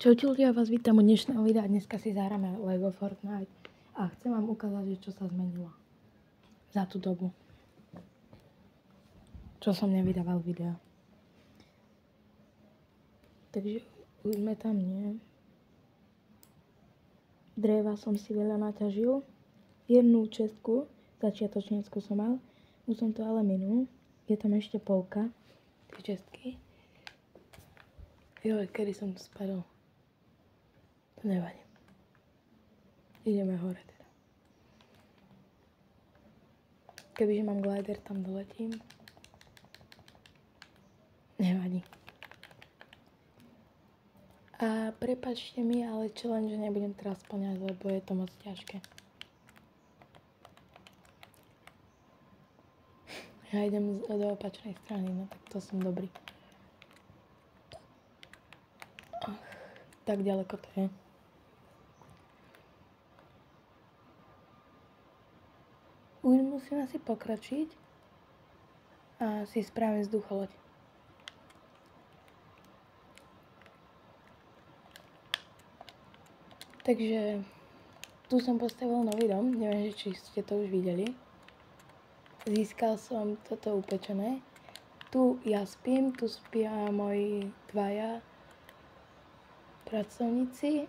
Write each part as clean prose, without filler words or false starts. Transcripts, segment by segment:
Čaute ľudia, vás vítam u dnešného videa. Dneska si zahráme Lego Fortnite a chcem vám ukázať, čo sa zmenilo za tú dobu, čo som nevydával video. Takže už sme tam, nie? Dreva som si veľa naťažil, jednu čestku, začiatočnícku som mal, už som to ale minul, je tam ešte polka tej čestky. Joj, kedy som tu spadol. To nevadí. Ideme hore teda. Kebyže mám glider, tam doletím. Nevadí. A prepáčte mi, ale challenge nebudem teraz splňať, lebo je to moc ťažké. Ja idem do opačnej strany, no tak to som dobrý. Tak ďaleko to je. Už musím asi pokročiť a si spravím vzducholoď. Takže tu som postavil nový dom, neviem, či ste to už videli. Získal som toto upečené. Tu ja spím, tu spia moji dvaja pracovníci,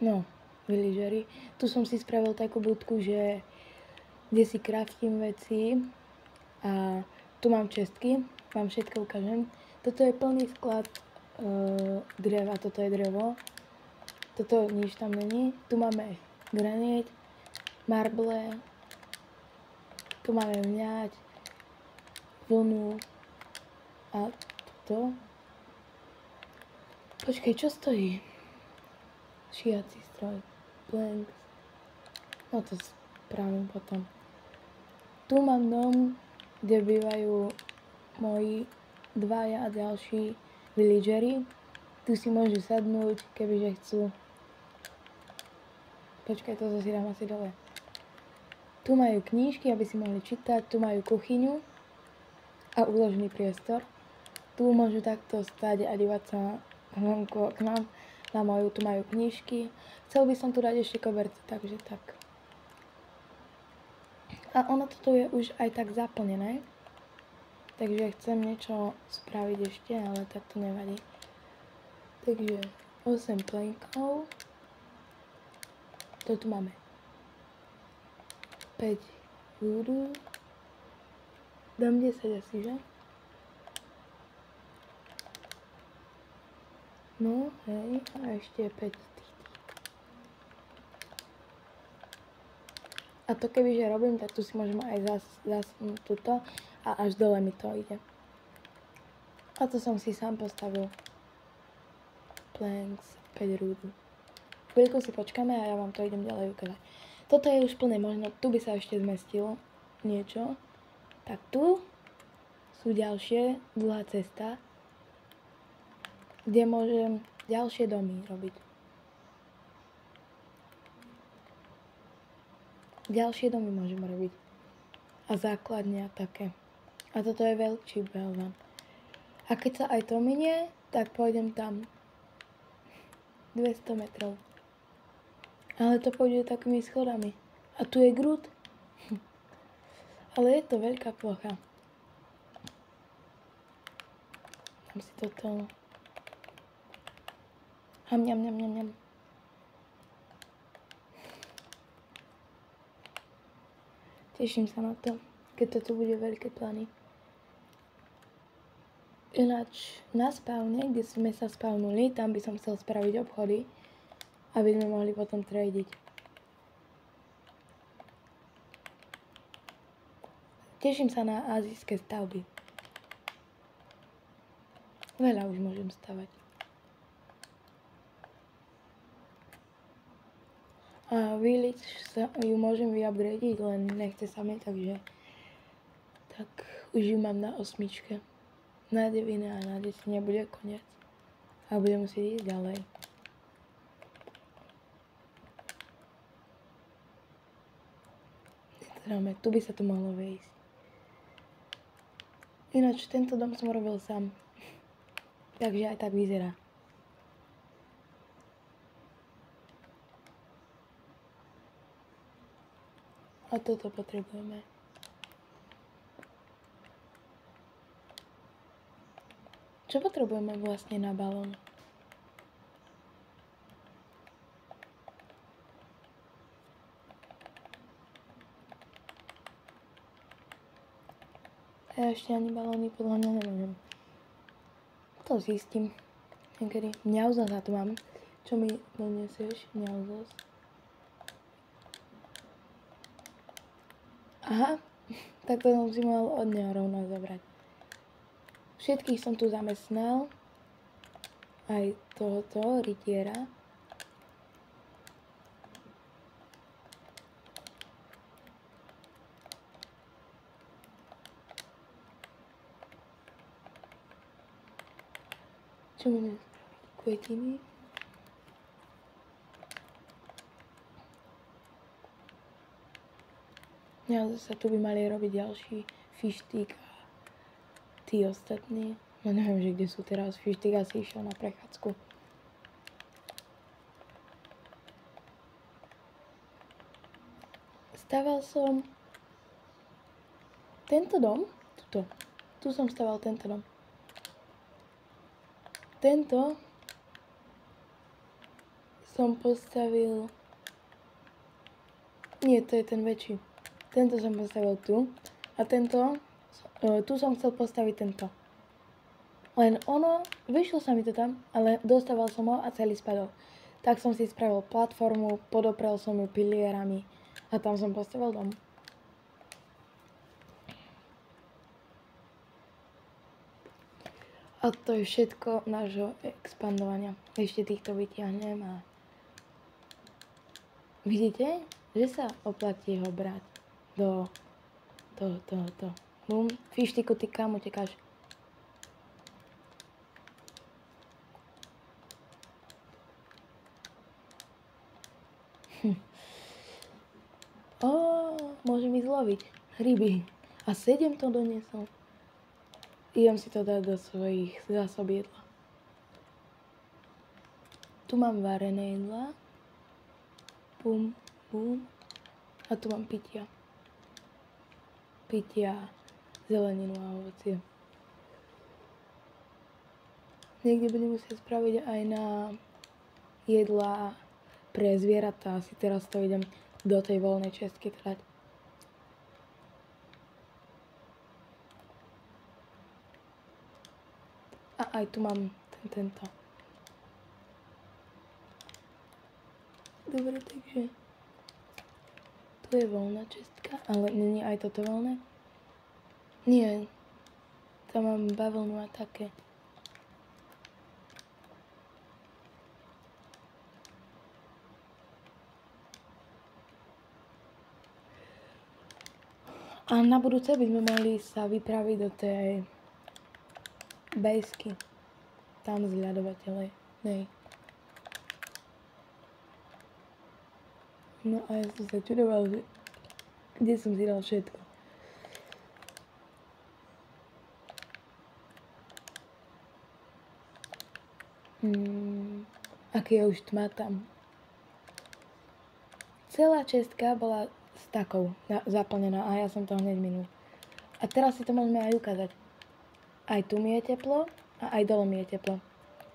no, villageri. Tu som si spravil takú budku, že kde si craftím veci a tu mám čestky, vám všetko ukážem. Toto je plný sklad dreva, toto je drevo, toto nič tam není. Tu máme granit, marble, tu máme mňať, vlnu a toto. Počkej, čo stojí? Šiací stroj, planks, no to spravím potom. Tu mám dom, kde bývajú moji dvaja a ďalší villageri. Tu si môžu sadnúť, kebyže chcú. Počkaj, toto si dám asi dole. Tu majú knížky, aby si mohli čítať, tu majú kuchyňu a úložný priestor. Tu môžu takto stať a dívať sa vonku k nám na moju, tu majú knížky. Chcel by som tu dať ešte koberce, takže tak. A ono toto je už aj tak zaplnené, takže chcem niečo spraviť ešte, ale tak to nevadí. Takže 8 plankov, to tu máme 5 voodoo, dám 10 asi, že? No, hej, a ešte 5 tých. A to kebyže robím, tak tu si môžem aj zasnúť túto a až dole mi to ide. A to som si sám postavil. Planks, 5 rúdu. Chvíľku si počkáme a ja vám to idem ďalej ukázať. Toto je už plné, možno tu by sa ešte zmestilo niečo. Tak tu sú ďalšie, dlhá cesta, kde môžem ďalšie domy robiť. Ďalšie domy môžem robiť. A základne a také. A toto je veľký balvan. A keď sa aj to minie, tak pôjdem tam 200 metrov. Ale to pôjde takými schodami. A tu je Groot. Ale je to veľká plocha. Dám si toto. Ham. Teším sa na to, keď toto bude veľké plány. Ináč na spawne, kde sme sa spawnuli, tam by som chcel spraviť obchody, aby sme mohli potom tradiť. Teším sa na azijské stavby. Veľa už môžem stavať. A village ju môžem vyupgradiť, len nechce sa mi, takže tak už ju mám na 8. Na 9 a na 10 nebude koniec. A budem musieť ísť ďalej. Tu by sa to mohlo vejsť. Ináč tento dom som robil sám. Takže aj tak vyzerá. A toto potrebujeme. Čo potrebujeme vlastne na balón? Ja ešte ani balóny podľa mňa nemôžem. To zistím. Niekedy. Mňauzos na to mám. Čo mi donesieš? Mňauzos. Aha. Tak to som si mal od neho rovno zobrať. Všetkých som tu zamestnal. Aj tohoto rytiera. Čo môžeme spraviť? Kvetiny. Ja zase tu by mali robiť ďalší fištík a tí ostatní. No neviem, že kde sú teraz. Fištík asi išiel na prechádzku. Staval som tento dom. Tuto. Tu som staval tento dom. Tento som postavil... Nie, to je ten väčší. Tento som postavil tu. A tento... Tu som chcel postaviť tento. Len ono... Vyšlo sa mi to tam, ale dostával som ho a celý spadol. Tak som si spravil platformu, podoprel som ju pilierami a tam som postavil dom. A to je všetko nášho expandovania. Ešte týchto vytiahnem a... Vidíte, že sa oplatí ho brať do toho. Bum, fištiku, ty kam utekáš? Môžem ísť loviť ryby. A 7 to doniesol. Idem si to dať do svojich zásob jedla. Tu mám varené jedla. Bum, bum. A tu mám pitia. Pitia, zeleninu a ovocie. Niekde budem musieť spraviť aj na jedlá pre zvieratá. Asi teraz to idem do tej voľnej čestky dať. A aj tu mám tento. Dobre, takže tu je voľná čestka, ale není aj toto voľné? Nie, tam mám bavlnu a také. A na budúce by sme mohli sa vypraviť do tej bejsky. Tam z ľadovateľej. Nej. No a ja som sa čudoval, že kde som si dal všetko. Aký je už tma tam. Celá čestka bola s takou zaplnená a ja som to hneď minul. A teraz si to môžeme aj ukázať. Aj tu mi je teplo a aj dole mi je teplo.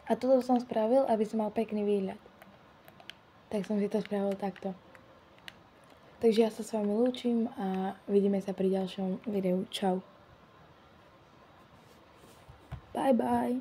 A toto som spravil, aby som mal pekný výhľad. Tak som si to spravil takto. Takže ja sa s vami lúčim a vidíme sa pri ďalšom videu. Čau. Bye bye.